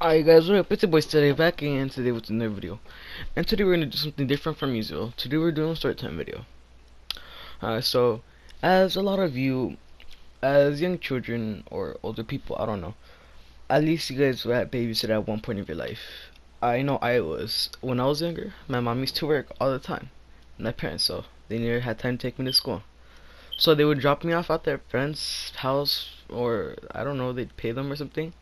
Alright guys, what up? It's your boy today back again today with another video. And today we're gonna do something different from usual. Today we're doing a story time video. So as a lot of you, as young children or older people, I don't know, at least you guys were at babysit at one point of your life. I know I was. When I was younger, my mom used to work all the time. My parents, so they never had time to take me to school. So they would drop me off at their friend's house, or I don't know, they'd pay them or something.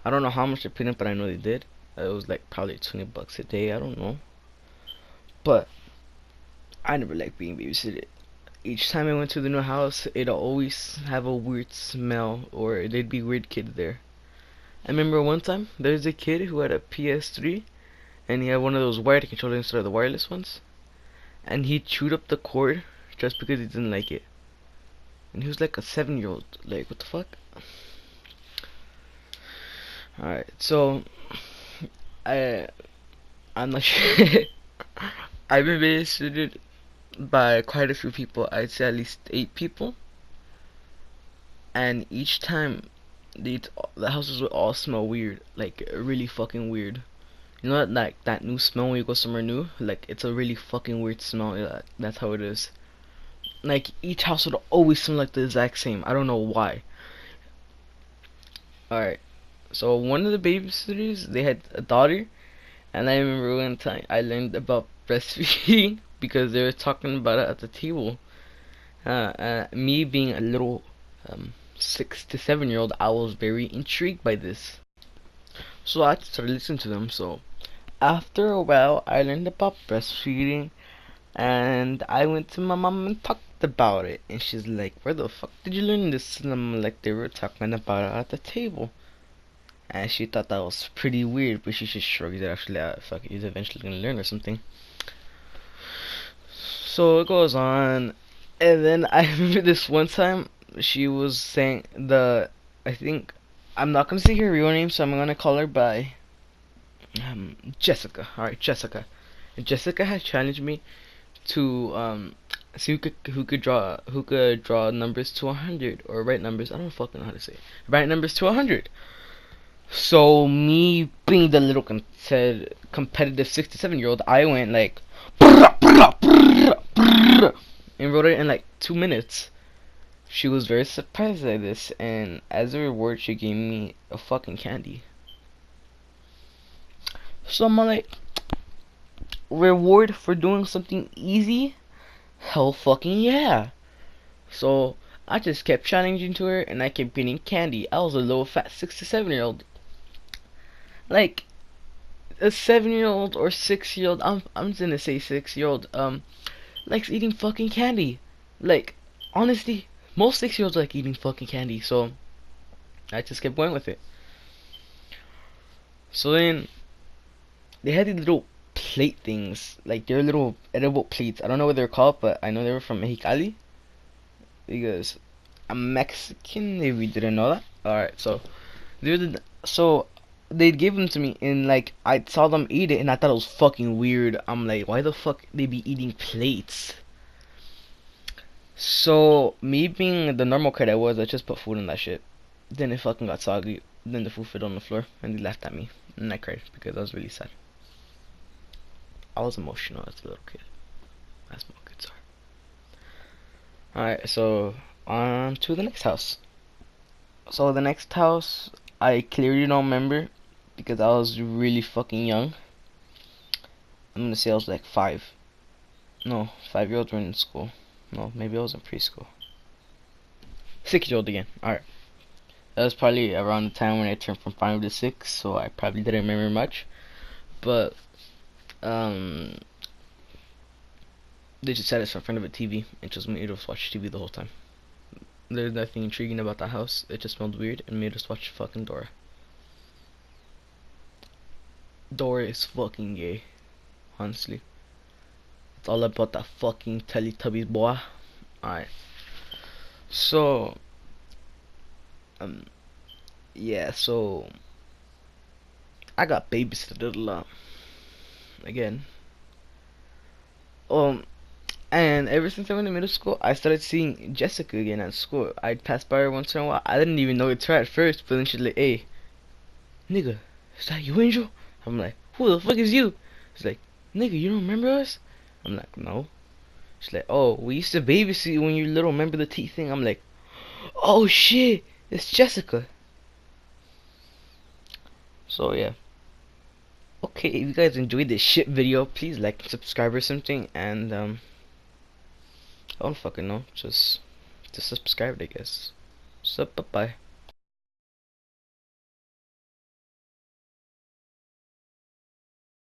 I don't know how much they paid them, but I know they did. It was like probably 20 bucks a day, I don't know. But I never liked being babysitted. Each time I went to the new house, it'd always have a weird smell, or there'd be weird kids there. I remember one time, there was a kid who had a PS3, and he had one of those wired controllers instead of the wireless ones. And he chewed up the cord just because he didn't like it. And he was like a 7-year-old. Like, what the fuck? Alright, so I'm not sure. I've been babysitted by quite a few people. I'd say at least 8 people, and each time the houses would all smell weird, like really fucking weird. You know that like that new smell when you go somewhere new, like it's a really fucking weird smell. Yeah, that's how it is. Like each house would always smell like the exact same. I don't know why. Alright, so one of the babysitters, they had a daughter, and I remember one time I learned about breastfeeding because they were talking about it at the table. Me being a little 6 to 7-year-old, I was very intrigued by this. So I started listening to them. So after a while, I learned about breastfeeding, and I went to my mom and talked about it. And she's like, "Where the fuck did you learn this?" And I'm like, "They were talking about it at the table." And she thought that was pretty weird, but she just shrugged it. Actually, fuck, he's eventually gonna learn or something. So it goes on, and then I remember this one time she was saying I think I'm not gonna say her real name, so I'm gonna call her by Jessica. All right, Jessica. And Jessica had challenged me to see who could draw numbers to 100 or write numbers. I don't fucking know how to say it. Write numbers to 100. So me being the little competitive 6 to 7-year-old, I went like and wrote it in like 2 minutes. She was very surprised at this, and as a reward, she gave me a fucking candy. So I'm like, reward for doing something easy? Hell fucking yeah. So I just kept challenging to her, and I kept getting candy. I was a little fat 6 to 7-year-old. Like a 7-year-old or 6-year-old. I'm just gonna say 6-year-old. Likes eating fucking candy. Like honestly, most 6-year-olds like eating fucking candy. So I just kept going with it. So then they had these little plate things, like they're little edible plates. I don't know what they're called, but I know they were from Mexicali because I'm Mexican. If you didn't know that, all right. So they gave them to me, and like I saw them eat it, and I thought it was fucking weird. I'm like, why the fuck they be eating plates? So me being the normal kid I was, I just put food in that shit. Then it fucking got soggy. Then the food fell on the floor, and they laughed at me, and I cried because I was really sad. I was emotional as a little kid, as more kids are. Alright, so on to the next house. So the next house, I clearly don't remember because I was really fucking young. I'm gonna say I was like 5. No, 5-year-olds were in school. No, maybe I was in preschool. 6-year-old again. Alright. That was probably around the time when I turned from 5 to 6, so I probably didn't remember much. But they just sat us in front of a TV and just made us watch TV the whole time. There's nothing intriguing about that house. It just smelled weird and made us watch fucking Dora. Dora is fucking gay, honestly. It's all about that fucking Teletubbies, boy. Alright. So yeah, so I got babysitted a lot again. And ever since I went to middle school, I started seeing Jessica again at school. I'd pass by her once in a while. I didn't even know it's her at first, but then she's like, "Hey, nigga, Is that you, Angel? I'm like, who the fuck is you? She's like, nigga, you don't remember us? I'm like, no. She's like, oh, we used to babysit when you were little. Remember the teeth thing? I'm like, oh shit, it's Jessica. So yeah. Okay, if you guys enjoyed this shit video, please like and subscribe or something. And I don't fucking know. Just subscribe, I guess. So bye bye.